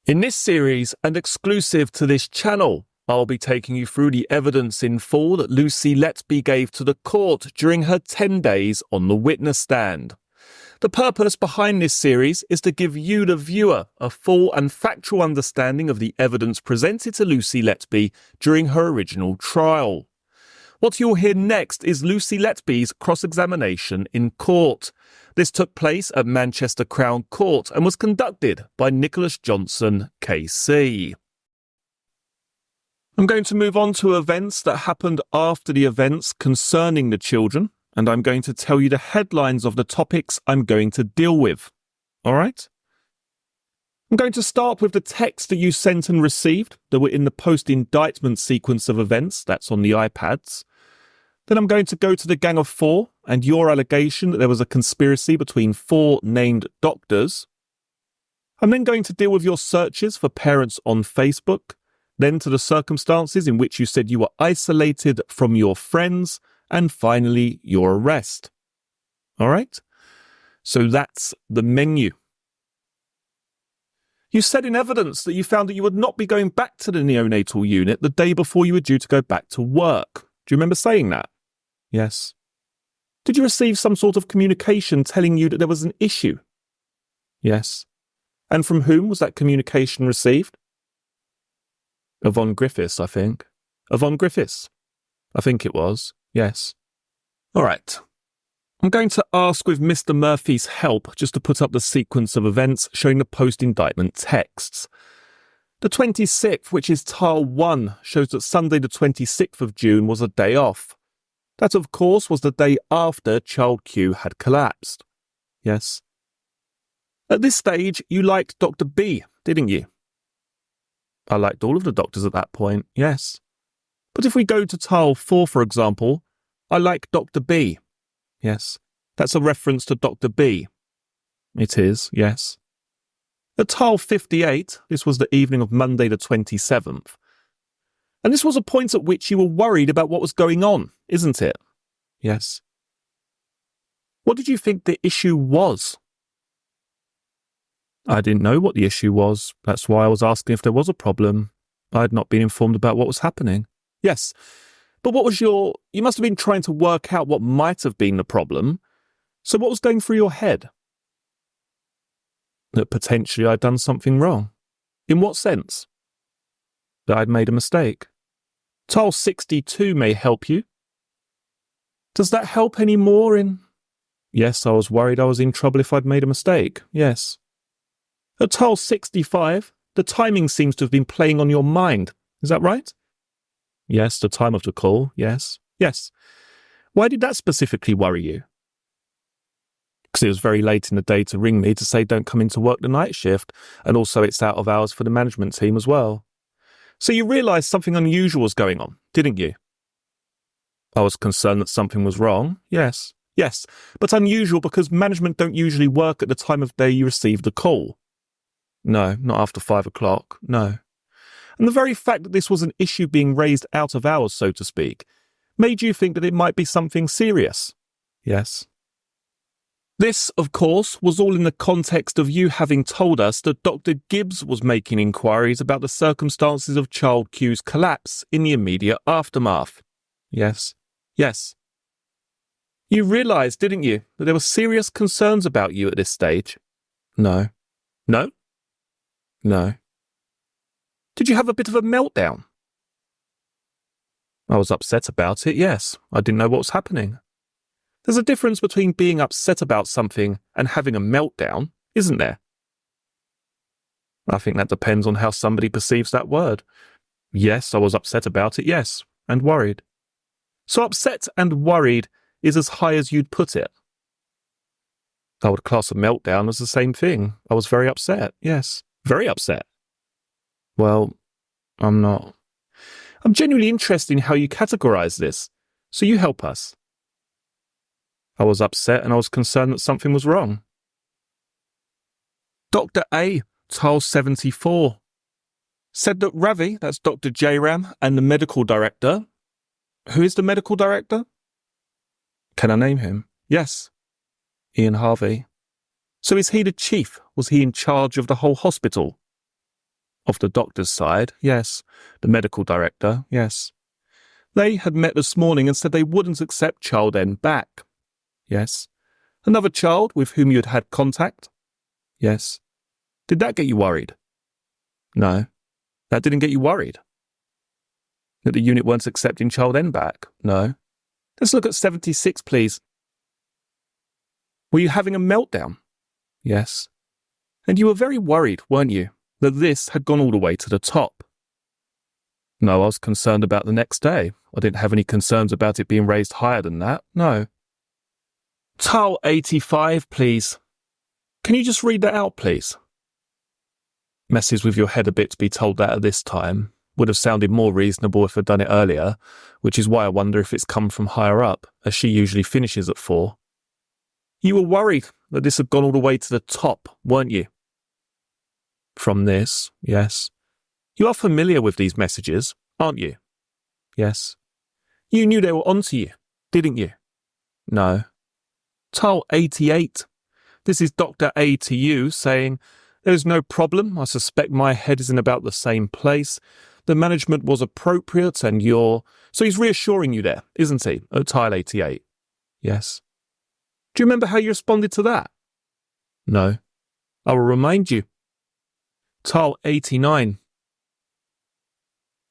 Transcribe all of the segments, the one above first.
In this series, and exclusive to this channel, I'll be taking you through the evidence in full that Lucy Letby gave to the court during her 10 days on the witness stand. The purpose behind this series is to give you, the viewer, a full and factual understanding of the evidence presented to Lucy Letby during her original trial. What you'll hear next is Lucy Letby's cross-examination in court. This took place at Manchester Crown Court and was conducted by Nicholas Johnson, KC. I'm going to move on to events that happened after the events concerning the children, and I'm going to tell you the headlines of the topics I'm going to deal with. All right? I'm going to start with the text that you sent and received that were in the post-indictment sequence of events, that's on the iPads. Then I'm going to go to the Gang of Four and your allegation that there was a conspiracy between 4 named doctors. I'm then going to deal with your searches for parents on Facebook, then to the circumstances in which you said you were isolated from your friends, and finally your arrest. All right? So that's the menu. You said in evidence that you found that you would not be going back to the neonatal unit the day before you were due to go back to work. Do you remember saying that? Yes. Did you receive some sort of communication telling you that there was an issue? Yes. And from whom was that communication received? Yvonne Griffiths, I think. Yvonne Griffiths? I think it was. Yes. All right. I'm going to ask with Mr. Murphy's help just to put up the sequence of events showing the post-indictment texts. The 26th, which is tile 1, shows that Sunday the 26th of June was a day off. That, of course, was the day after Child Q had collapsed. Yes. At this stage, you liked Dr. B, didn't you? I liked all of the doctors at that point, yes. But if we go to tile 4, for example, I like Dr. B. Yes. That's a reference to Dr. B. It is, yes. At tile 58, this was the evening of Monday the 27th. And this was a point at which you were worried about what was going on, isn't it? Yes. What did you think the issue was? I didn't know what the issue was. That's why I was asking if there was a problem. I had not been informed about what was happening. Yes. But what was you must have been trying to work out what might have been the problem. So what was going through your head? That potentially I'd done something wrong. In what sense? That I'd made a mistake. Tile 62 may help you. Does that help any more in... Yes, I was worried I was in trouble if I'd made a mistake. Yes. At tile 65, the timing seems to have been playing on your mind. Is that right? Yes, the time of the call, yes. Yes. Why did that specifically worry you? Because it was very late in the day to ring me to say don't come into work the night shift, and also it's out of hours for the management team as well. So you realised something unusual was going on, didn't you? I was concerned that something was wrong, yes. Yes, but unusual because management don't usually work at the time of day you receive the call. No, not after 5 o'clock, no. And the very fact that this was an issue being raised out of hours, so to speak, made you think that it might be something serious. Yes. This, of course, was all in the context of you having told us that Dr. Gibbs was making inquiries about the circumstances of Child Q's collapse in the immediate aftermath. Yes. Yes. You realised, didn't you, that there were serious concerns about you at this stage? No. No? No. Did you have a bit of a meltdown? I was upset about it, yes. I didn't know what was happening. There's a difference between being upset about something and having a meltdown, isn't there? I think that depends on how somebody perceives that word. Yes, I was upset about it, yes, and worried. So upset and worried is as high as you'd put it. I would class a meltdown as the same thing. I was very upset, yes, very upset. Well, I'm not. I'm genuinely interested in how you categorize this, so you help us. I was upset and I was concerned that something was wrong. Dr. A, tile 74, said that Ravi, that's Dr. Jairam, and the medical director... Who is the medical director? Can I name him? Yes. Ian Harvey. So is he the chief? Was he in charge of the whole hospital? Of the doctor's side, yes. The medical director, yes. They had met this morning and said they wouldn't accept child N back. Yes. Another child with whom you had had contact? Yes. Did that get you worried? No. That didn't get you worried? That the unit weren't accepting child N back? No. Let's look at 76, please. Were you having a meltdown? Yes. And you were very worried, weren't you, that this had gone all the way to the top? No, I was concerned about the next day. I didn't have any concerns about it being raised higher than that, no. Tile 85, please. Can you just read that out, please? Messes with your head a bit to be told that at this time. Would have sounded more reasonable if I'd done it earlier, which is why I wonder if it's come from higher up, as she usually finishes at 4. You were worried that this had gone all the way to the top, weren't you? From this, yes. You are familiar with these messages, aren't you? Yes. You knew they were onto you, didn't you? No. Tile 88. This is Dr. A to you saying, there is no problem. I suspect my head is in about the same place. The management was appropriate and you're... So he's reassuring you there, isn't he, at tile 88? Yes. Do you remember how you responded to that? No. I will remind you. Tile 89.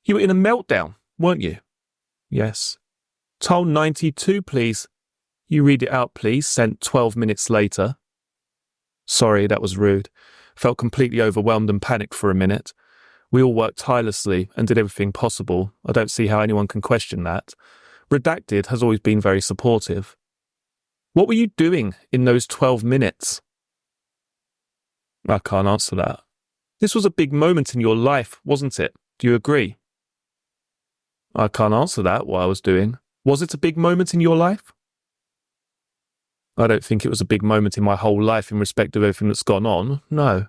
You were in a meltdown, weren't you? Yes. Tile 92, please. You read it out, please, sent 12 minutes later. Sorry, that was rude. Felt completely overwhelmed and panicked for a minute. We all worked tirelessly and did everything possible. I don't see how anyone can question that. Redacted has always been very supportive. What were you doing in those 12 minutes? I can't answer that. This was a big moment in your life, wasn't it? Do you agree? I can't answer that, what I was doing. Was it a big moment in your life? I don't think it was a big moment in my whole life in respect of everything that's gone on, no.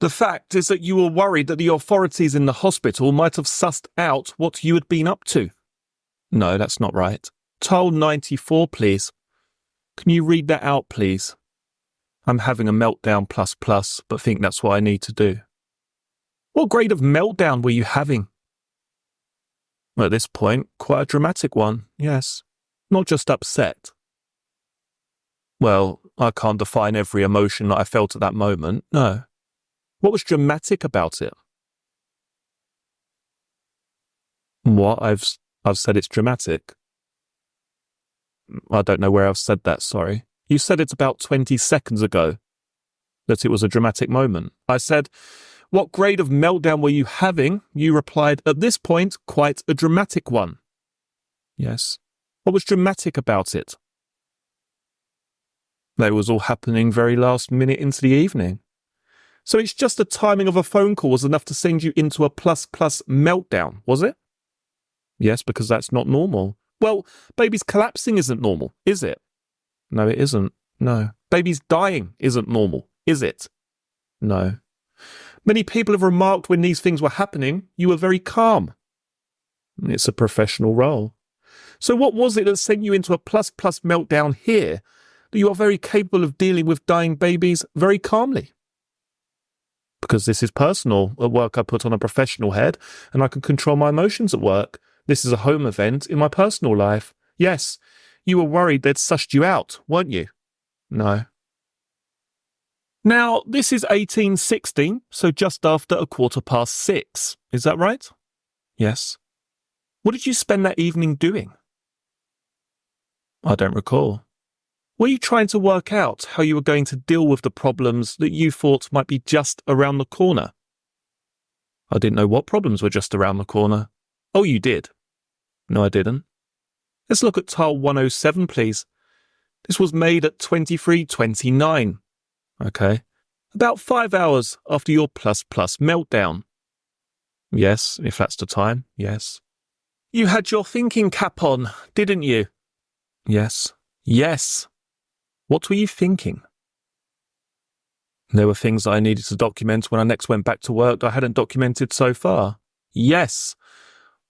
The fact is that you were worried that the authorities in the hospital might have sussed out what you had been up to. No, that's not right. Tile 94, please. Can you read that out, please? I'm having a meltdown ++, but think that's what I need to do. What grade of meltdown were you having? At this point, quite a dramatic one, yes. Not just upset. Well, I can't define every emotion that I felt at that moment, no. What was dramatic about it? What? I've said it's dramatic. I don't know where I've said that, sorry. You said it about 20 seconds ago, that it was a dramatic moment. I said, what grade of meltdown were you having? You replied, at this point, quite a dramatic one. Yes. What was dramatic about it? That was all happening very last minute into the evening. So it's just the timing of a phone call was enough to send you into a ++ meltdown, was it? Yes, because that's not normal. Well, baby's collapsing isn't normal, is it? No, it isn't. No. Baby's dying isn't normal, is it? No. Many people have remarked when these things were happening, you were very calm. It's a professional role. So what was it that sent you into a ++ meltdown here, that you are very capable of dealing with dying babies very calmly? Because this is personal. At work I put on a professional head and I can control my emotions at work. This is a home event in my personal life. Yes, you were worried they'd sussed you out, weren't you? No. Now, this is 1816, so just after 6:15. Is that right? Yes. What did you spend that evening doing? I don't recall. Were you trying to work out how you were going to deal with the problems that you thought might be just around the corner? I didn't know what problems were just around the corner. Oh, you did? No, I didn't. Let's look at tile 107, please. This was made at 23:29. Okay. About 5 hours after your ++ meltdown. Yes, if that's the time, yes. You had your thinking cap on, didn't you? Yes. Yes. What were you thinking? There were things I needed to document when I next went back to work that I hadn't documented so far. Yes.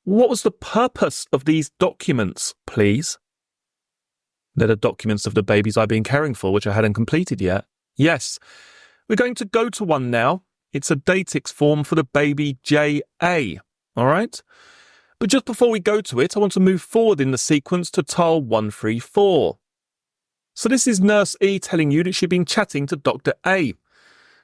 What was the purpose of these documents, please? They're the documents of the babies I've been caring for, which I hadn't completed yet. Yes. We're going to go to one now. It's a Datix form for the baby J.A., all right? But just before we go to it, I want to move forward in the sequence to tile 134. So this is Nurse E telling you that she'd been chatting to Dr. A.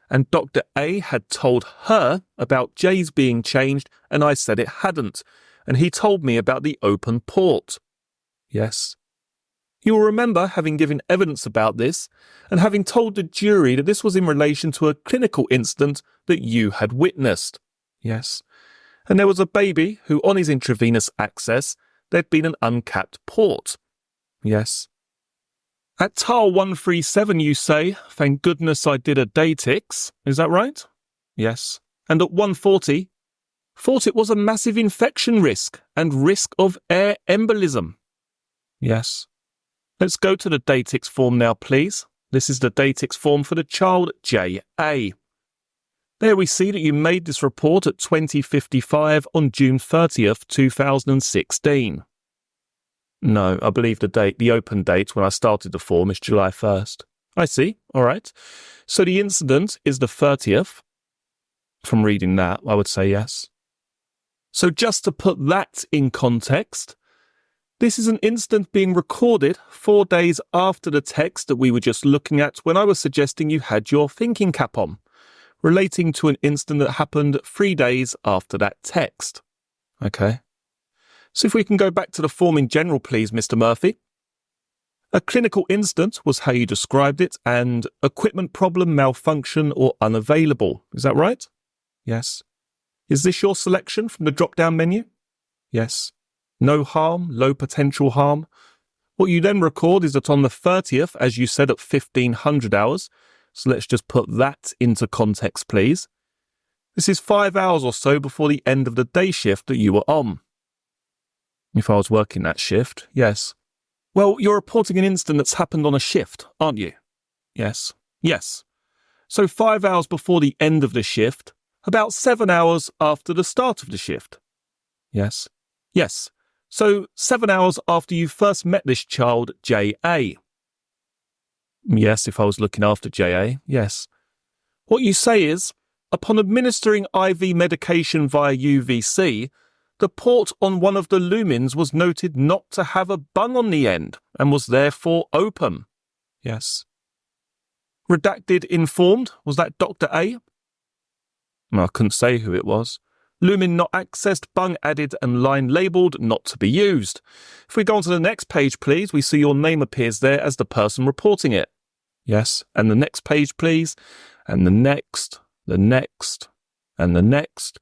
And Dr. A had told her about J's being changed, and I said it hadn't. And he told me about the open port. Yes. You will remember having given evidence about this and having told the jury that this was in relation to a clinical incident that you had witnessed. Yes. And there was a baby who, on his intravenous access, there'd been an uncapped port. Yes. At tile 137 you say, thank goodness I did a Datix. Is that right? Yes. And at 140, thought it was a massive infection risk and risk of air embolism. Yes. Let's go to the Datix form now, please. This is the Datix form for the child J.A. There we see that you made this report at 20:55 on June 30th, 2016. No, I believe the open date when I started the form is July 1st. I see, all right. So the incident is the 30th. From reading that, I would say yes. So just to put that in context, this is an incident being recorded 4 days after the text that we were just looking at when I was suggesting you had your thinking cap on, relating to an incident that happened 3 days after that text. Okay. So if we can go back to the form in general, please, Mr. Murphy. A clinical incident was how you described it, and equipment problem, malfunction, or unavailable. Is that right? Yes. Is this your selection from the drop-down menu? Yes. No harm, low potential harm. What you then record is that on the 30th, as you said, at 1500 hours, so let's just put that into context, please. This is 5 hours or so before the end of the day shift that you were on. If I was working that shift, yes. Well, you're reporting an incident that's happened on a shift, aren't you? Yes. Yes. So 5 hours before the end of the shift, about 7 hours after the start of the shift. Yes. Yes. So 7 hours after you first met this child, J.A. Yes, if I was looking after J.A., yes. What you say is, upon administering IV medication via UVC, the port on one of the lumens was noted not to have a bung on the end and was therefore open. Yes. Redacted informed, was that Dr. A? I couldn't say who it was. Lumen not accessed, bung added, and line labelled not to be used. If we go on to the next page, please, we see your name appears there as the person reporting it. Yes, and the next page, please, and the next, and the next.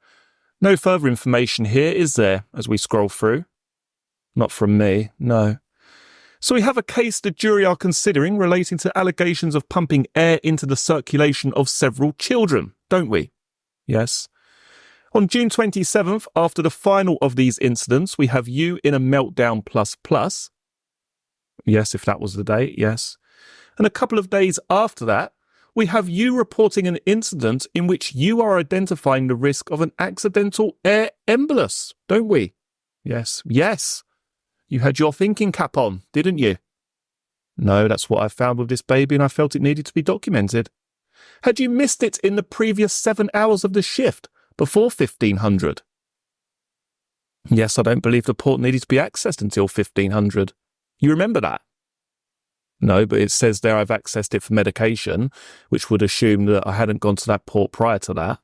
No further information here, is there, as we scroll through? Not from me, no. So we have a case the jury are considering relating to allegations of pumping air into the circulation of several children, don't we? Yes. On June 27th, after the final of these incidents, we have you in a meltdown plus. Yes, if that was the date, yes. And a couple of days after that, we have you reporting an incident in which you are identifying the risk of an accidental air embolus, don't we? Yes, yes. You had your thinking cap on, didn't you? No, that's what I found with this baby and I felt it needed to be documented. Had you missed it in the previous 7 hours of the shift, before 1500? Yes, I don't believe the port needed to be accessed until 1500. You remember that? No, but it says there I've accessed it for medication, which would assume that I hadn't gone to that port prior to that.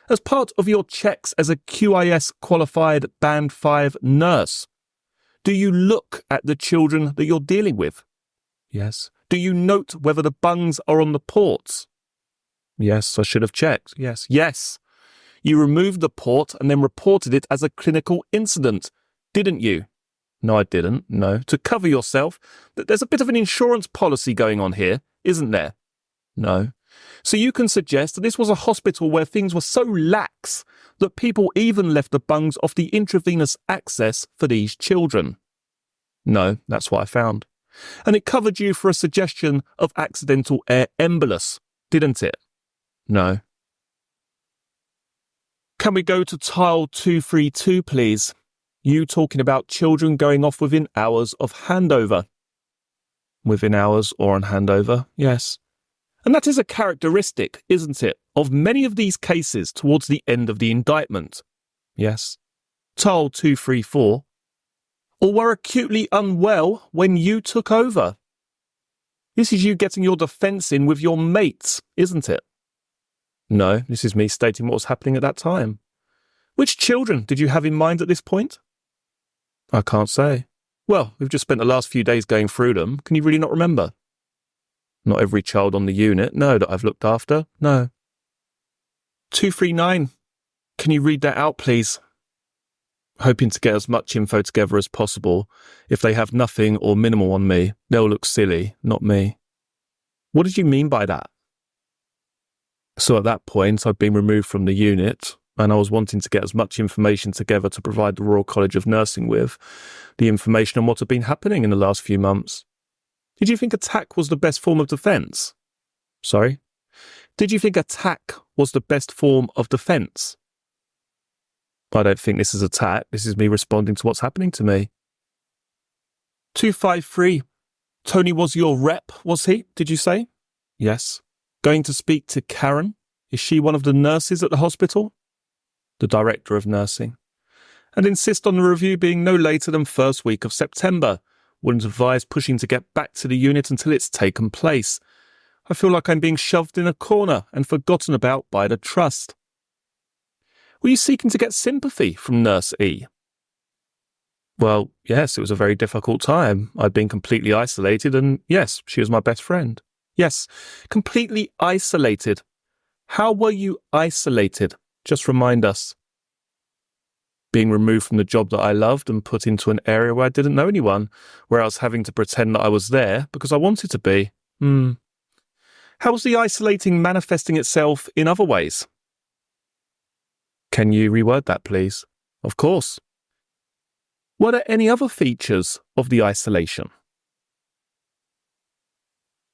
As part of your checks as a QIS qualified Band 5 nurse, do you look at the children that you're dealing with? Yes. Do you note whether the bungs are on the ports? Yes, I should have checked. Yes. Yes. You removed the port and then reported it as a clinical incident, didn't you? No, I didn't. No. To cover yourself, there's a bit of an insurance policy going on here, isn't there? No. So you can suggest that this was a hospital where things were so lax that people even left the bungs off the intravenous access for these children. No, that's what I found. And it covered you for a suggestion of accidental air embolus, didn't it? No. Can we go to tile 232, please? You talking about children going off within hours of handover. Within hours or on handover, yes. And that is a characteristic, isn't it, of many of these cases towards the end of the indictment. Yes. Tile 234. Or were acutely unwell when you took over. This is you getting your defence in with your mates, isn't it? No, this is me stating what was happening at that time. Which children did you have in mind at this point? I can't say. Well, we've just spent the last few days going through them. Can you really not remember? Not every child on the unit, no, that I've looked after, no. 239. Can you read that out, please? Hoping to get as much info together as possible. If they have nothing or minimal on me, they'll look silly, not me. What did you mean by that? So at that point, I'd been removed from the unit, and I was wanting to get as much information together to provide the Royal College of Nursing with the information on what had been happening in the last few months. Did you think attack was the best form of defence? Sorry? Did you think attack was the best form of defence? I don't think this is attack. This is me responding to what's happening to me. 253. Tony was your rep, was he, did you say? Yes. Going to speak to Karen? Is she one of the nurses at the hospital? The director of nursing. And insist on the review being no later than first week of September. Wouldn't advise pushing to get back to the unit until it's taken place. I feel like I'm being shoved in a corner and forgotten about by the trust. Were you seeking to get sympathy from Nurse E? Well, yes, it was a very difficult time. I'd been completely isolated and yes, she was my best friend. Yes, completely isolated. How were you isolated? Just remind us. Being removed from the job that I loved and put into an area where I didn't know anyone, where I was having to pretend that I was there because I wanted to be. How was the isolating manifesting itself in other ways? Can you reword that, please? Of course. Were there any other features of the isolation?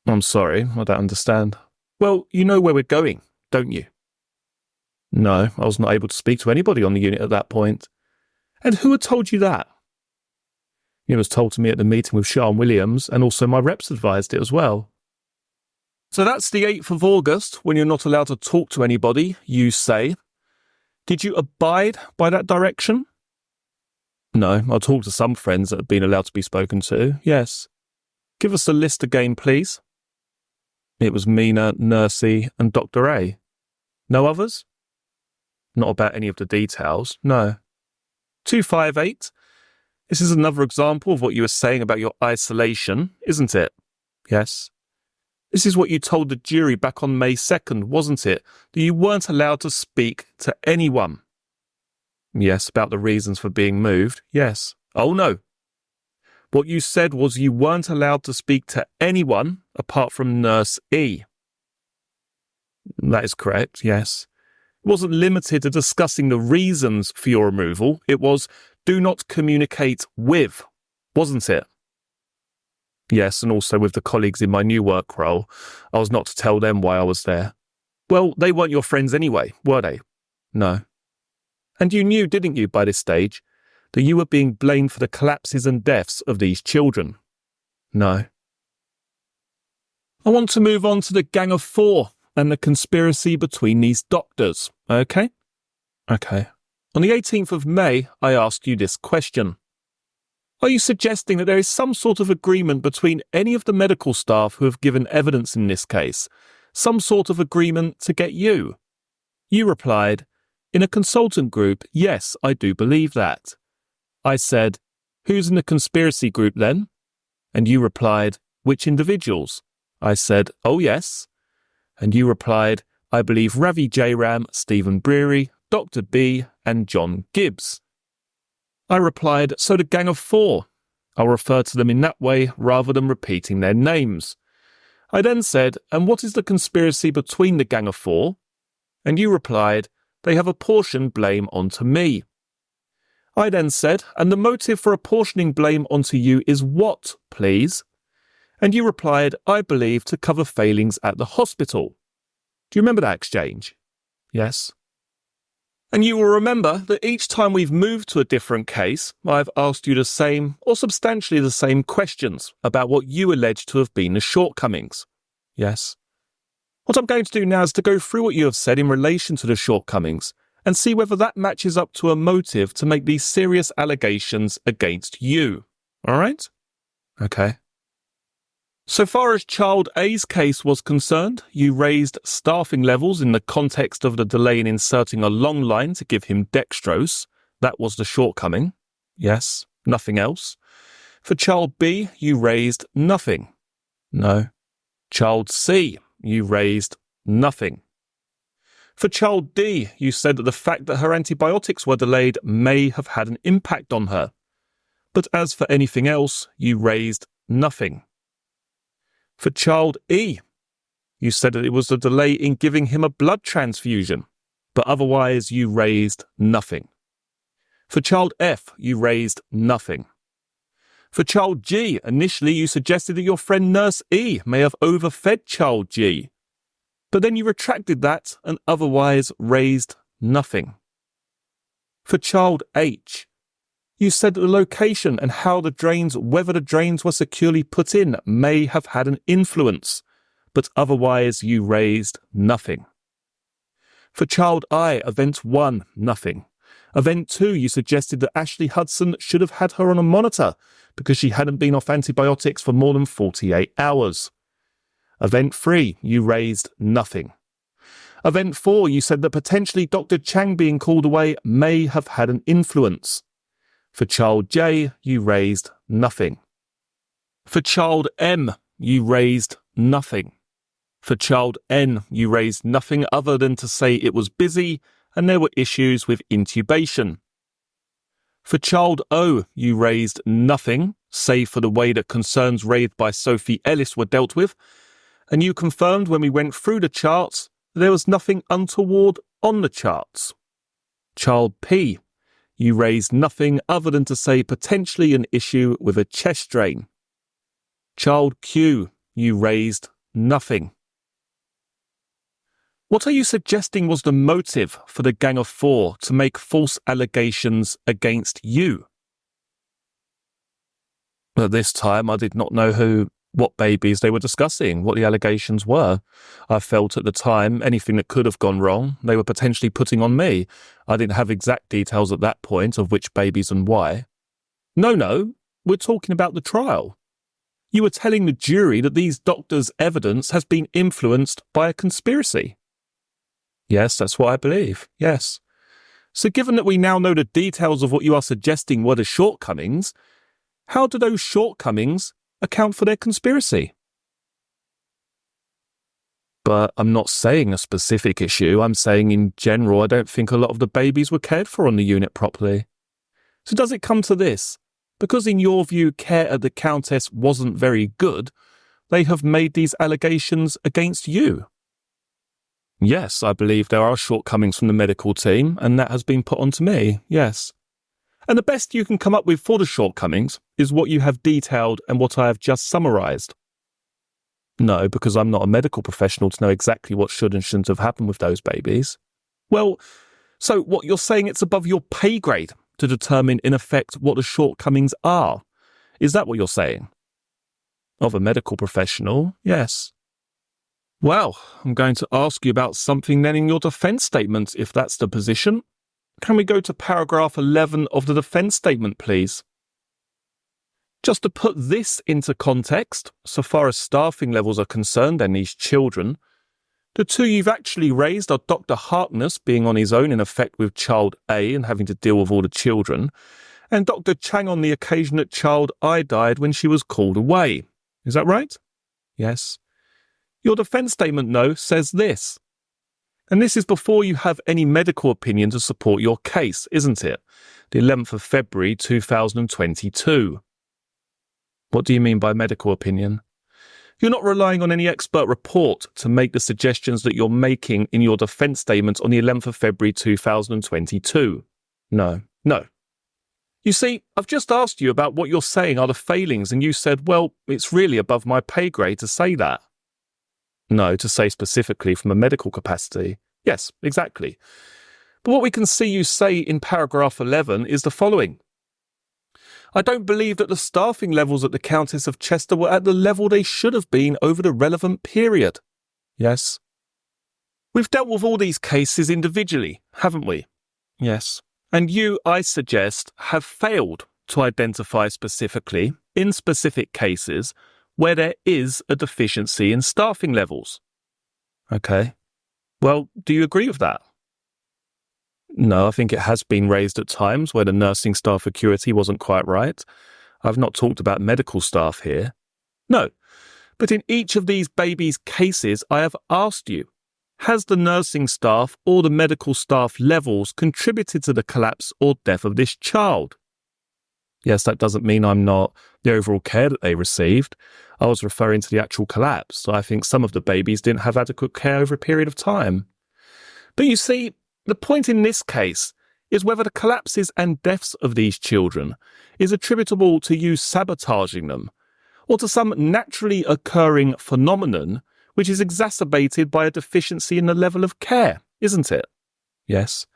I'm sorry, I don't understand. Well, you know where we're going, don't you? No, I was not able to speak to anybody on the unit at that point. And who had told you that? It was told to me at the meeting with Sean Williams, and also my reps advised it as well. So that's the 8th of August, when you're not allowed to talk to anybody, you say. Did you abide by that direction? No, I talked to some friends that had been allowed to be spoken to, yes. Give us a list again, please. It was Mina, Nursey, and Dr. A. No others? Not about any of the details, no. 258. This is another example of what you were saying about your isolation, isn't it? Yes. This is what you told the jury back on May 2nd, wasn't it? That you weren't allowed to speak to anyone. Yes, about the reasons for being moved, yes. Oh no. What you said was you weren't allowed to speak to anyone apart from Nurse E. That is correct, yes. It wasn't limited to discussing the reasons for your removal. It was, do not communicate with, wasn't it? Yes, and also with the colleagues in my new work role. I was not to tell them why I was there. Well, they weren't your friends anyway, were they? No. And you knew, didn't you, by this stage, that you were being blamed for the collapses and deaths of these children? No. I want to move on to the Gang of Four and the conspiracy between these doctors, okay? Okay. On the 18th of May, I asked you this question. Are you suggesting that there is some sort of agreement between any of the medical staff who have given evidence in this case? Some sort of agreement to get you? You replied, in a consultant group, yes, I do believe that. I said, who's in the conspiracy group then? And you replied, which individuals? I said, oh yes. And you replied, I believe Ravi Jairam, Stephen Breary, Dr. B, and John Gibbs. I replied, so the Gang of Four. I'll refer to them in that way rather than repeating their names. I then said, and what is the conspiracy between the Gang of Four? And you replied, they have apportioned blame onto me. I then said, and the motive for apportioning blame onto you is what, please? And you replied, I believe to cover failings at the hospital. Do you remember that exchange? Yes. And you will remember that each time we've moved to a different case, I've asked you the same or substantially the same questions about what you allege to have been the shortcomings. Yes. What I'm going to do now is to go through what you have said in relation to the shortcomings and see whether that matches up to a motive to make these serious allegations against you. All right? Okay. So far as child A's case was concerned, you raised staffing levels in the context of the delay in inserting a long line to give him dextrose. That was the shortcoming. Yes, nothing else. For child B, you raised nothing. No. Child C, you raised nothing. For child D, you said that the fact that her antibiotics were delayed may have had an impact on her. But as for anything else, you raised nothing. For child E, you said that it was the delay in giving him a blood transfusion, but otherwise you raised nothing. For child F, you raised nothing. For child G, initially you suggested that your friend Nurse E may have overfed child G, but then you retracted that and otherwise raised nothing. For child H, you said that the location and whether the drains were securely put in may have had an influence, but otherwise you raised nothing. For child I, event 1, nothing. Event 2, you suggested that Ashley Hudson should have had her on a monitor because she hadn't been off antibiotics for more than 48 hours. Event 3, you raised nothing. Event 4, you said that potentially Dr. Chang being called away may have had an influence. For child J, you raised nothing. For child M, you raised nothing. For child N, you raised nothing other than to say it was busy and there were issues with intubation. For child O, you raised nothing, save for the way that concerns raised by Sophie Ellis were dealt with, and you confirmed when we went through the charts that there was nothing untoward on the charts. Child P, you raised nothing other than to say potentially an issue with a chest drain. Child Q, you raised nothing. What are you suggesting was the motive for the Gang of Four to make false allegations against you? At this time, I did not know what babies they were discussing, what the allegations were. I felt at the time anything that could have gone wrong, they were potentially putting on me. I didn't have exact details at that point of which babies and why. No, we're talking about the trial. You were telling the jury that these doctors' evidence has been influenced by a conspiracy. Yes, that's what I believe, yes. So given that we now know the details of what you are suggesting were the shortcomings, how do those shortcomings account for their conspiracy? But I'm not saying a specific issue, I'm saying in general I don't think a lot of the babies were cared for on the unit properly. So does it come to this? Because in your view care at the Countess wasn't very good, they have made these allegations against you? Yes, I believe there are shortcomings from the medical team, and that has been put onto me, yes. And the best you can come up with for the shortcomings is what you have detailed and what I have just summarised. No, because I'm not a medical professional to know exactly what should and shouldn't have happened with those babies. Well, so what you're saying, it's above your pay grade to determine in effect what the shortcomings are. Is that what you're saying? Of a medical professional, yes. Well, I'm going to ask you about something then in your defence statement, if that's the position. Can we go to paragraph 11 of the defence statement, please? Just to put this into context, so far as staffing levels are concerned and these children, the two you've actually raised are Dr. Harkness being on his own in effect with child A and having to deal with all the children, and Dr. Chang on the occasion that child I died when she was called away. Is that right? Yes. Your defence statement, though, says this. And this is before you have any medical opinion to support your case, isn't it? The 11th of February 2022. What do you mean by medical opinion? You're not relying on any expert report to make the suggestions that you're making in your defence statement on the 11th of February 2022. No. You see, I've just asked you about what you're saying are the failings, and you said, well, it's really above my pay grade to say that. No, to say specifically from a medical capacity. Yes, exactly. But what we can see you say in paragraph 11 is the following. I don't believe that the staffing levels at the Countess of Chester were at the level they should have been over the relevant period. Yes, We've dealt with all these cases individually, haven't we? Yes. And you, I suggest, have failed to identify specifically, in specific cases, where there is a deficiency in staffing levels. Okay. Well, do you agree with that? No, I think it has been raised at times where the nursing staff acuity wasn't quite right. I've not talked about medical staff here. No, but in each of these babies' cases, I have asked you, has the nursing staff or the medical staff levels contributed to the collapse or death of this child? Yes, that doesn't mean I'm not the overall care that they received. I was referring to the actual collapse. I think some of the babies didn't have adequate care over a period of time. But you see, the point in this case is whether the collapses and deaths of these children is attributable to you sabotaging them, or to some naturally occurring phenomenon which is exacerbated by a deficiency in the level of care, isn't it? Yes.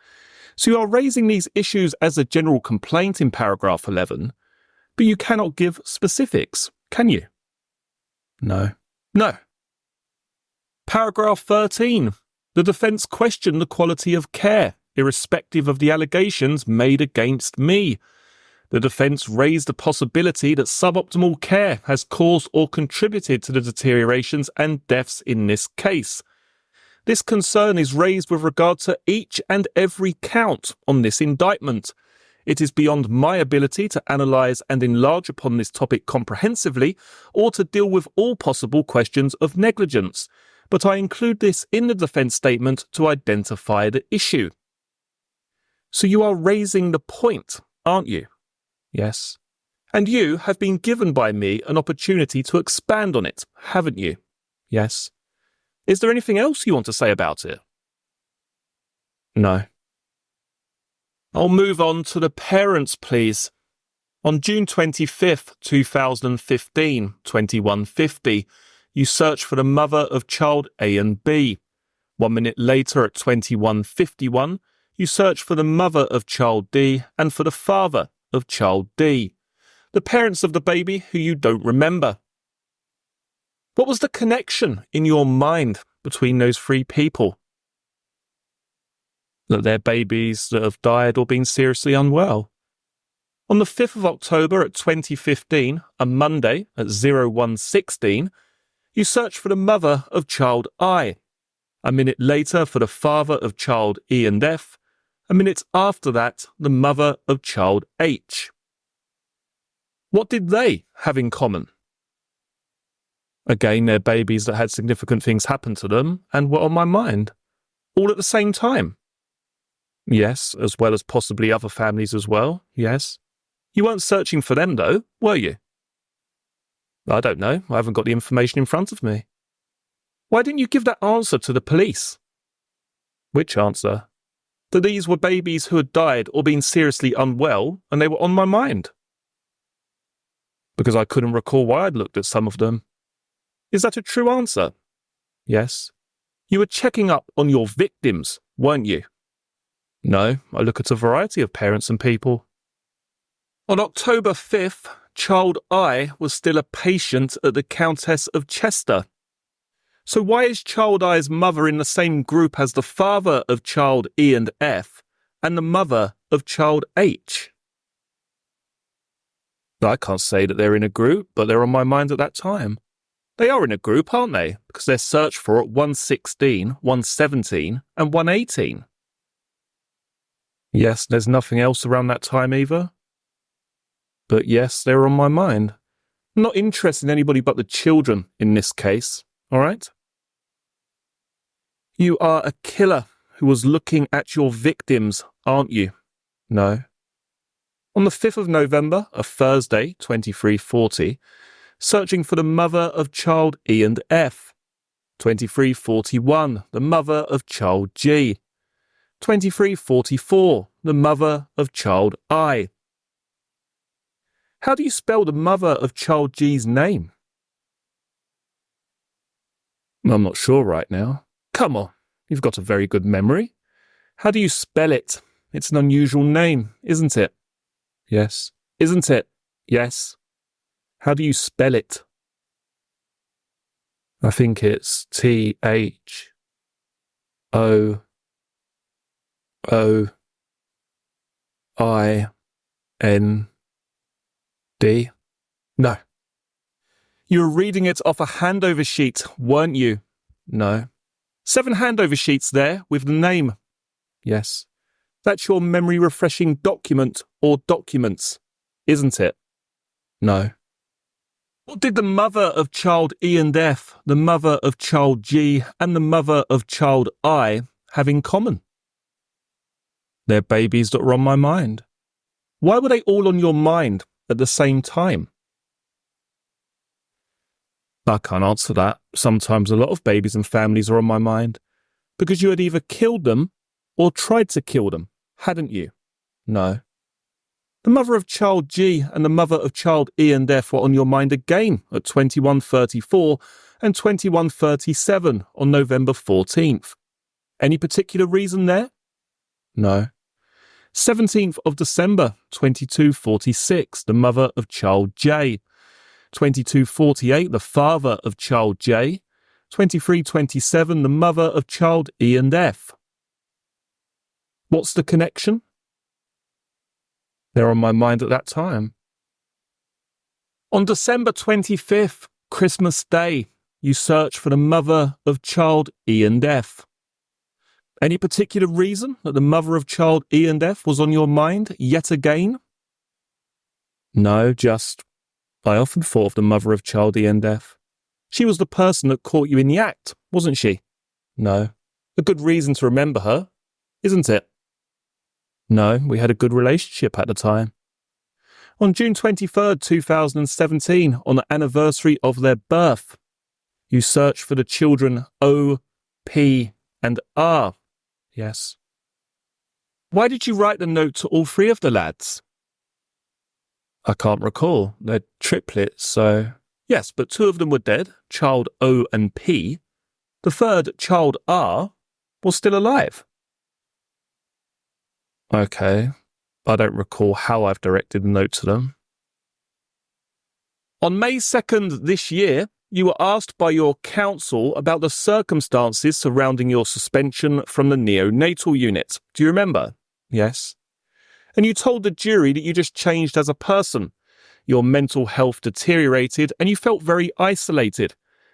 So you are raising these issues as a general complaint in paragraph 11, but you cannot give specifics, can you? No. No. Paragraph 13. The defence questioned the quality of care, irrespective of the allegations made against me. The defence raised the possibility that suboptimal care has caused or contributed to the deteriorations and deaths in this case. This concern is raised with regard to each and every count on this indictment. It is beyond my ability to analyse and enlarge upon this topic comprehensively or to deal with all possible questions of negligence, but I include this in the defence statement to identify the issue. So you are raising the point, aren't you? Yes. And you have been given by me an opportunity to expand on it, haven't you? Yes. Is there anything else you want to say about it? No. I'll move on to the parents, please. On June 25th, 2015, 21:50, you search for the mother of child A and B. 1 minute later at 21:51, you search for the mother of child D and for the father of child D, the parents of the baby who you don't remember. What was the connection in your mind between those three people? That they're babies that have died or been seriously unwell. On the 5th of October at 2015, a Monday at 01:16, you search for the mother of child I. A minute later for the father of child E and F. A minute after that, the mother of child H. What did they have in common? Again, they're babies that had significant things happen to them and were on my mind. All at the same time. Yes, as well as possibly other families as well, yes. You weren't searching for them though, were you? I don't know, I haven't got the information in front of me. Why didn't you give that answer to the police? Which answer? That these were babies who had died or been seriously unwell and they were on my mind. Because I couldn't recall why I'd looked at some of them. Is that a true answer? Yes. You were checking up on your victims, weren't you? No, I look at a variety of parents and people. On October 5th, child I was still a patient at the Countess of Chester. So why is child I's mother in the same group as the father of child E and F and the mother of child H? I can't say that they're in a group, but they're on my mind at that time. They are in a group, aren't they? Because they're searched for at 1:16, 1:17 and 1:18. Yes, there's nothing else around that time either. But yes, they're on my mind. I'm not interested in anybody but the children in this case, all right? You are a killer who was looking at your victims, aren't you? No. On the 5th of November, a Thursday, 23:40, searching for the mother of child E and F. 23:41, the mother of child G. 23:44, the mother of child I. How do you spell the mother of child G's name? I'm not sure right now. Come on, you've got a very good memory. How do you spell it? It's an unusual name, isn't it? Yes. Isn't it? Yes. How do you spell it? I think it's TH. O O I N D? No. You were reading it off a handover sheet, weren't you? No. 7 handover sheets there with the name. Yes. That's your memory refreshing document or documents, isn't it? No. What did the mother of child E and F, the mother of child G, and the mother of child I have in common? They're babies that were on my mind. Why were they all on your mind at the same time? I can't answer that. Sometimes a lot of babies and families are on my mind. Because you had either killed them or tried to kill them, hadn't you? No. The mother of child G and the mother of child E and F were on your mind again at 21:34 and 21:37 on November 14th. Any particular reason there? No. 17th of December, 22:46, the mother of child J. 22:48, the father of child J. 23:27, the mother of child E and F. What's the connection? They're on my mind at that time. On December 25th, Christmas Day, you search for the mother of child E and F. Any particular reason that the mother of child E and F was on your mind yet again? No, just I often thought of the mother of child E and F. She was the person that caught you in the act, wasn't she? No. A good reason to remember her, isn't it? No, we had a good relationship at the time. On June 23rd, 2017, on the anniversary of their birth, you search for the children O, P, and R. Yes. Why did you write the note to all 3 of the lads? I can't recall. They're triplets, so... Yes, but 2 of them were dead, child O and P. The third, child R, was still alive. Okay, I don't recall how I've directed the note to them. On May 2nd this year, you were asked by your counsel about the circumstances surrounding your suspension from the neonatal unit. Do you remember? Yes. And you told the jury that you just changed as a person. Your mental health deteriorated and you felt very isolated.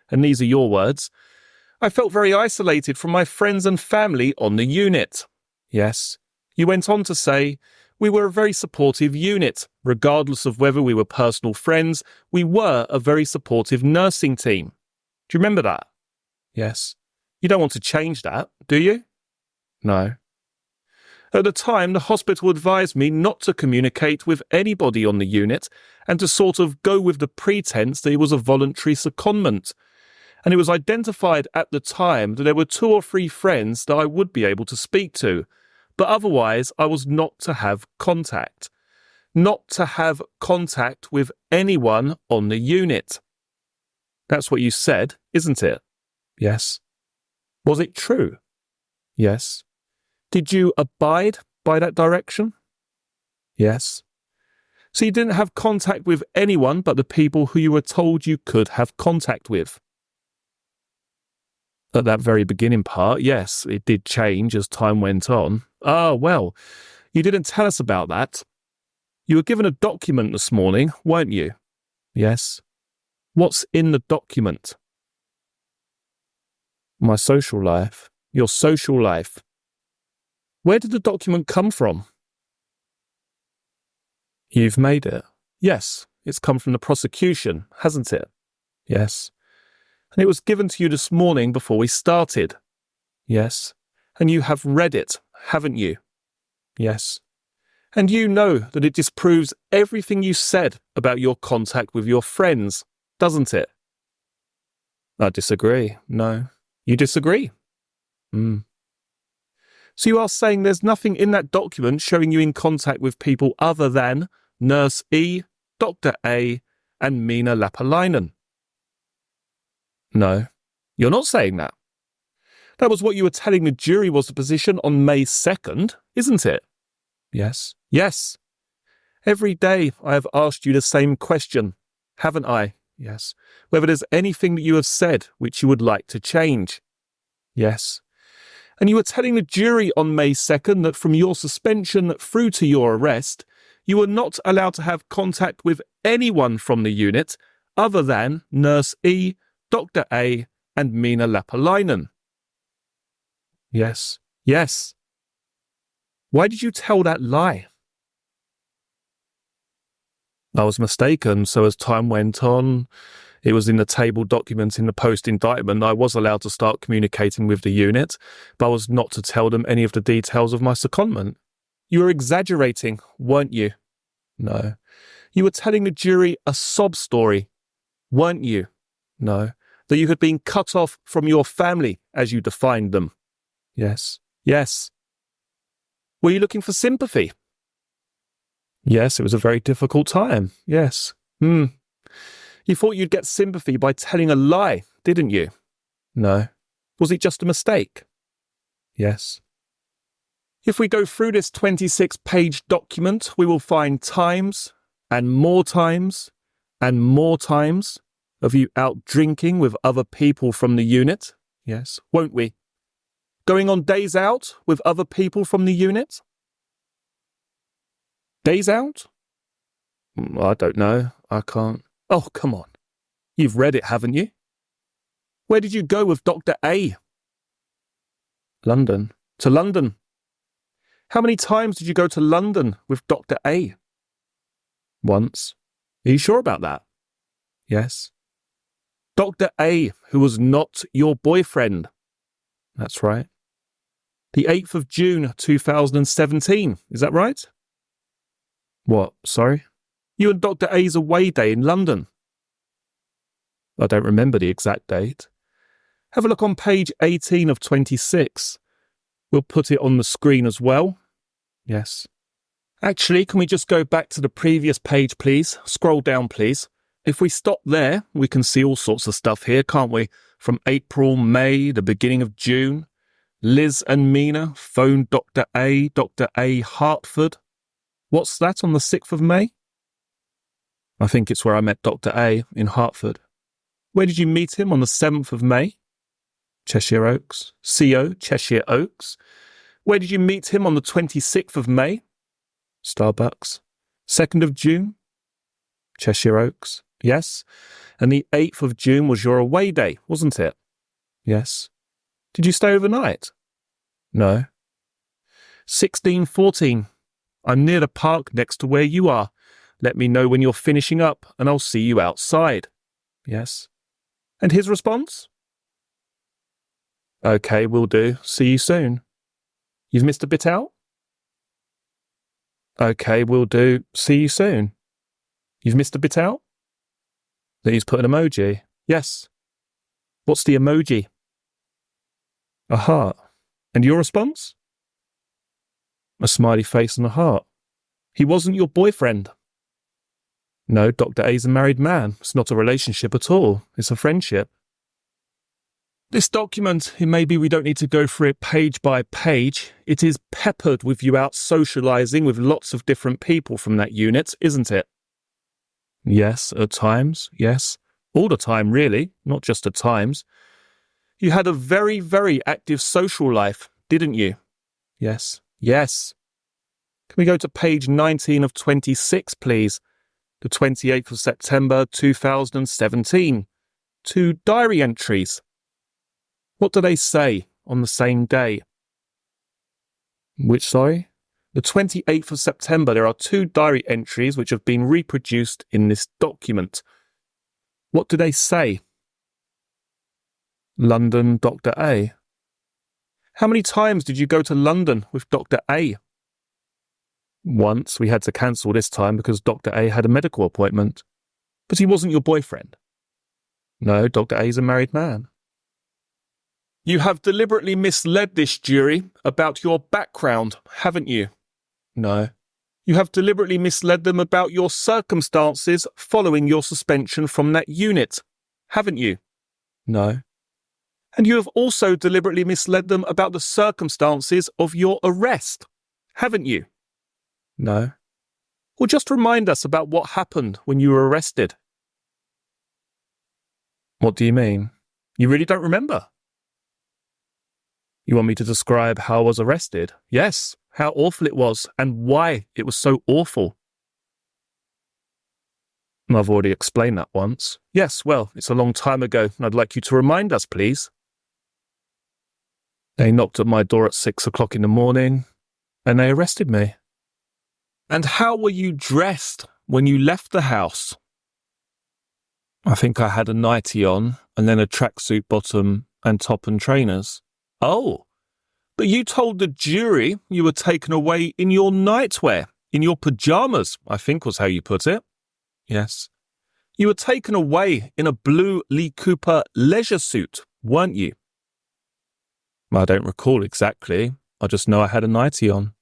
And these are your words. I felt very isolated from my friends and family on the unit. Yes. You went on to say, we were a very supportive unit. Regardless of whether we were personal friends, we were a very supportive nursing team. Do you remember that? Yes. You don't want to change that, do you? No. At the time, the hospital advised me not to communicate with anybody on the unit and to sort of go with the pretense that it was a voluntary secondment. And it was identified at the time that there were 2 or 3 friends that I would be able to speak to. But otherwise, I was not to have contact. Not to have contact with anyone on the unit. That's what you said, isn't it? Yes. Was it true? Yes. Did you abide by that direction? Yes. So you didn't have contact with anyone but the people who you were told you could have contact with? At that very beginning part, yes, it did change as time went on. Ah, well, you didn't tell us about that. You were given a document this morning, weren't you? Yes. What's in the document? My social life. Your social life. Where did the document come from? You've made it. Yes, it's come from the prosecution, hasn't it? Yes. And it was given to you this morning before we started. Yes. And you have read it, haven't you? Yes. And you know that it disproves everything you said about your contact with your friends, doesn't it? I disagree. No. You disagree? So you are saying there's nothing in that document showing you in contact with people other than Nurse E, Dr. A, and Mina Lapalainen? No, you're not saying that. That was what you were telling the jury was the position on May 2nd, isn't it? Yes. Yes. Every day I have asked you the same question, haven't I? Yes. Whether there's anything that you have said which you would like to change. Yes. And you were telling the jury on May 2nd that from your suspension through to your arrest, you were not allowed to have contact with anyone from the unit other than Nurse E, Dr. A, and Mina Lapalainen. Yes, yes. Why did you tell that lie? I was mistaken, so as time went on, it was in the table document in the post-indictment I was allowed to start communicating with the unit, but I was not to tell them any of the details of my secondment. You were exaggerating, weren't you? No. You were telling the jury a sob story, weren't you? No. That you had been cut off from your family, as you defined them. Yes. Yes. Were you looking for sympathy? Yes, it was a very difficult time. Yes. You thought you'd get sympathy by telling a lie, didn't you? No. Was it just a mistake? Yes. If we go through this 26-page document, we will find times and more times and more times of you out drinking with other people from the unit. Yes, won't we? Going on days out with other people from the unit? Days out? I don't know. I can't. Oh, come on. You've read it, haven't you? Where did you go with Dr. A? London. To London. How many times did you go to London with Dr. A? Once. Are you sure about that? Yes. Dr. A, who was not your boyfriend. That's right. The 8th of June 2017, is that right? What, sorry? You and Dr. A's away day in London. I don't remember the exact date. Have a look on page 18 of 26. We'll put it on the screen as well. Yes. Actually, can we just go back to the previous page, please? Scroll down, please. If we stop there, we can see all sorts of stuff here, can't we? From April, May, the beginning of June. Liz and Mina phoned Dr. A, Hartford. What's that on the 6th of May? I think it's where I met Dr. A in Hartford. Where did you meet him on the 7th of May? Cheshire Oaks. CO, Cheshire Oaks. Where did you meet him on the 26th of May? Starbucks. 2nd of June? Cheshire Oaks. Yes. And the 8th of June was your away day, wasn't it? Yes. Did you stay overnight? No. 16:14. I'm near the park next to where you are. Let me know when you're finishing up and I'll see you outside. Yes. And his response? Okay, will do. See you soon. You've missed a bit out? Okay, will do. See you soon. You've missed a bit out? Then he's put an emoji. Yes. What's the emoji? A heart. And your response? A smiley face and a heart. He wasn't your boyfriend. No, Dr. A's a married man. It's not a relationship at all. It's a friendship. This document, maybe we don't need to go through it page by page. It is peppered with you out socialising with lots of different people from that unit, isn't it? Yes, at times, yes. All the time, really, not just at times. You had a very, very active social life, didn't you? Yes, yes. Can we go to page 19 of 26, please? The 28th of September 2017. 2 diary entries. What do they say on the same day? Which, sorry? The 28th of September, there are 2 diary entries which have been reproduced in this document. What do they say? London, Dr. A. How many times did you go to London with Dr. A? Once. We had to cancel this time because Dr. A had a medical appointment. But he wasn't your boyfriend. No, Dr. A is a married man. You have deliberately misled this jury about your background, haven't you? No. You have deliberately misled them about your circumstances following your suspension from that unit, haven't you? No. And you have also deliberately misled them about the circumstances of your arrest, haven't you? No. Well, just remind us about what happened when you were arrested. What do you mean? You really don't remember? You want me to describe how I was arrested? Yes, how awful it was and why it was so awful. I've already explained that once. Yes, well, it's a long time ago, and I'd like you to remind us, please. They knocked at my door at 6 o'clock in the morning, and they arrested me. And how were you dressed when you left the house? I think I had a nightie on, and then a tracksuit bottom and top and trainers. Oh, but you told the jury you were taken away in your nightwear, in your pyjamas, I think was how you put it. Yes. You were taken away in a blue Lee Cooper leisure suit, weren't you? I don't recall exactly. I just know I had a nightie on.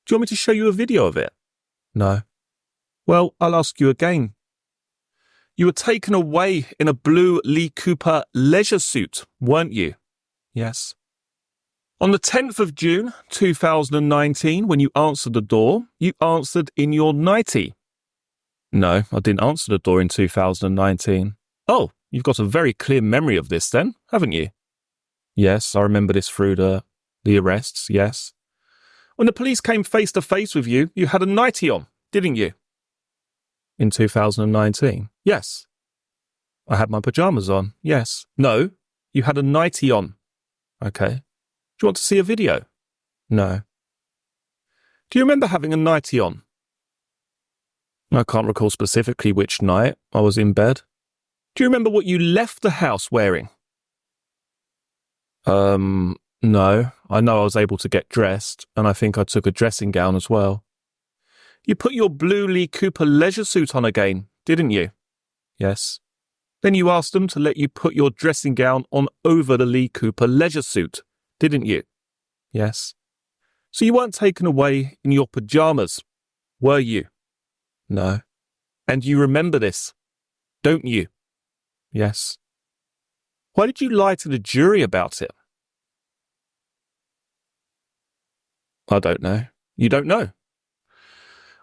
Do you want me to show you a video of it? No. Well, I'll ask you again. You were taken away in a blue Lee Cooper leisure suit, weren't you? Yes. On the 10th of June, 2019, when you answered the door, you answered in your nightie. No, I didn't answer the door in 2019. Oh, you've got a very clear memory of this then, haven't you? Yes, I remember this through the arrests, yes. When the police came face to face with you, you had a nightie on, didn't you? In 2019? Yes. I had my pyjamas on, yes. No, you had a nightie on. Okay. Do you want to see a video? No. Do you remember having a nightie on? I can't recall specifically which night. I was in bed. Do you remember what you left the house wearing? No. I know I was able to get dressed, and I think I took a dressing gown as well. You put your blue Lee Cooper leisure suit on again, didn't you? Yes. Then you asked them to let you put your dressing gown on over the Lee Cooper leisure suit, didn't you? Yes. So you weren't taken away in your pyjamas, were you? No. And you remember this, don't you? Yes. Why did you lie to the jury about it? I don't know. You don't know?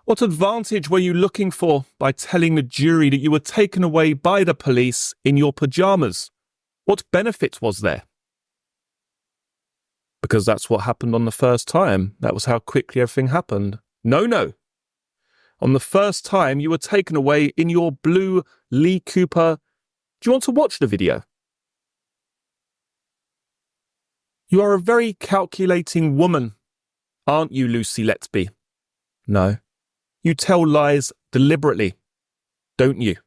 What advantage were you looking for by telling the jury that you were taken away by the police in your pyjamas? What benefit was there? Because that's what happened on the first time. That was how quickly everything happened. No. On the first time, you were taken away in your blue Lee Cooper. Do you want to watch the video? You are a very calculating woman, aren't you, Lucy Letby? No. You tell lies deliberately, don't you?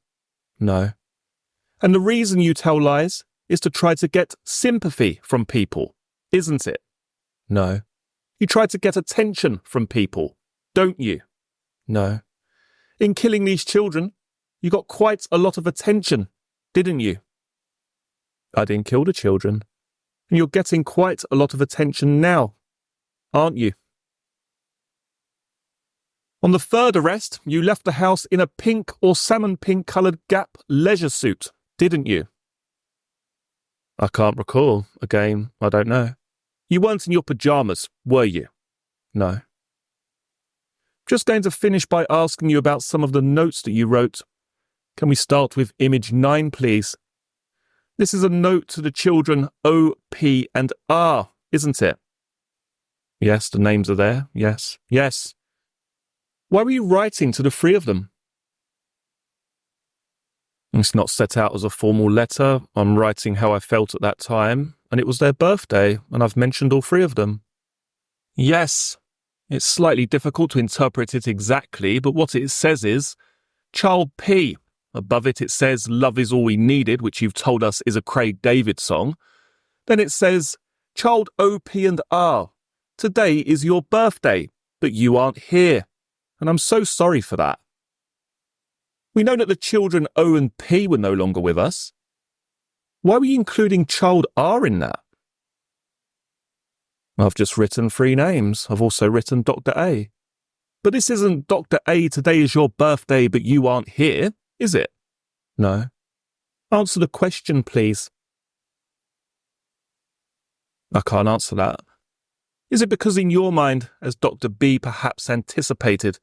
No. And the reason you tell lies is to try to get sympathy from people, isn't it? No. You try to get attention from people, don't you? No. In killing these children, you got quite a lot of attention, didn't you? I didn't kill the children. And you're getting quite a lot of attention now, aren't you? On the third arrest, you left the house in a pink or salmon pink coloured Gap leisure suit, didn't you? I can't recall. Again, I don't know. You weren't in your pyjamas, were you? No. Just going to finish by asking you about some of the notes that you wrote. Can we start with image 9, please? This is a note to the children O, P and R, isn't it? Yes, the names are there. Yes. Yes. Why were you writing to the three of them? It's not set out as a formal letter. I'm writing how I felt at that time, and it was their birthday, and I've mentioned all three of them. Yes. It's slightly difficult to interpret it exactly, but what it says is, Child P. Above it says, Love is all we needed, which you've told us is a Craig David song. Then it says, Child O, P and R. Today is your birthday, but you aren't here. And I'm so sorry for that. We know that the children O and P were no longer with us. Why were you including Child R in that? I've just written 3 names. I've also written Dr. A. But this isn't Dr. A, today is your birthday, but you aren't here, is it? No. Answer the question, please. I can't answer that. Is it because in your mind, as Dr. B perhaps anticipated,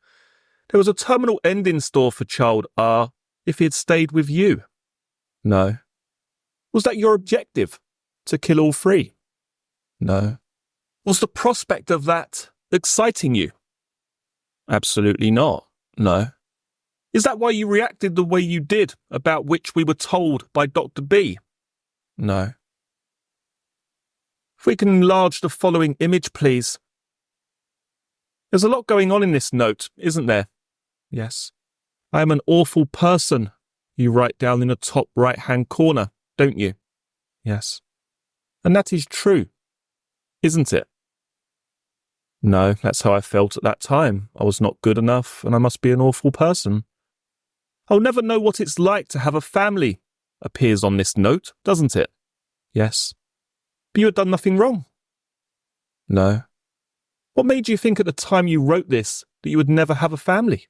there was a terminal end in store for Child R if he had stayed with you? No. Was that your objective, to kill all 3? No. Was the prospect of that exciting you? Absolutely not, no. Is that why you reacted the way you did, about which we were told by Dr. B? No. If we can enlarge the following image, please. There's a lot going on in this note, isn't there? Yes. I am an awful person, you write down in the top right-hand corner, don't you? Yes. And that is true, isn't it? No, that's how I felt at that time. I was not good enough, and I must be an awful person. I'll never know what it's like to have a family, appears on this note, doesn't it? Yes. But you had done nothing wrong. No. What made you think at the time you wrote this that you would never have a family?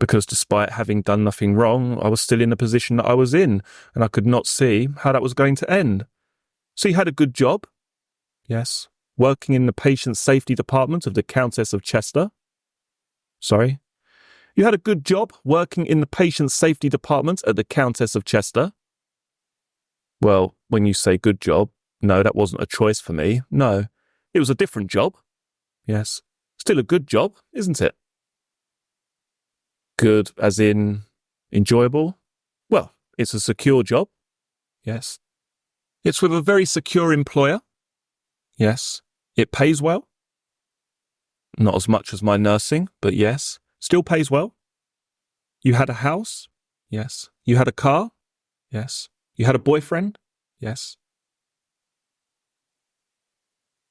Because despite having done nothing wrong, I was still in the position that I was in, and I could not see how that was going to end. So you had a good job? Yes. Working in the patient safety department of the Countess of Chester? Sorry? You had a good job working in the patient safety department at the Countess of Chester? Well, when you say good job, no, that wasn't a choice for me. No, it was a different job. Yes. Still a good job, isn't it? Good as in enjoyable? Well, it's a secure job. Yes. It's with a very secure employer. Yes. It pays well. Not as much as my nursing, but yes, still pays well. You had a house. Yes. You had a car. Yes. You had a boyfriend. Yes.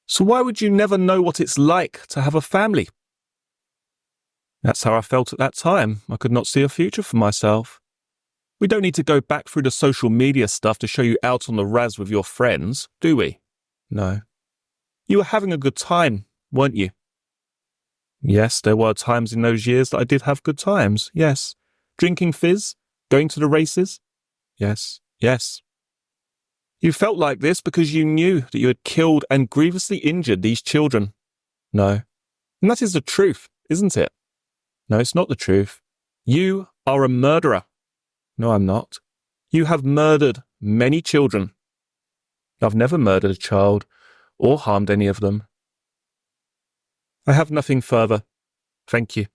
So why would you never know what it's like to have a family? That's how I felt at that time. I could not see a future for myself. We don't need to go back through the social media stuff to show you out on the raz with your friends, do we? No. You were having a good time, weren't you? Yes, there were times in those years that I did have good times, yes. Drinking fizz, going to the races. Yes, yes. You felt like this because you knew that you had killed and grievously injured these children. No. And that is the truth, isn't it? No, it's not the truth. You are a murderer. No, I'm not. You have murdered many children. I've never murdered a child or harmed any of them. I have nothing further. Thank you.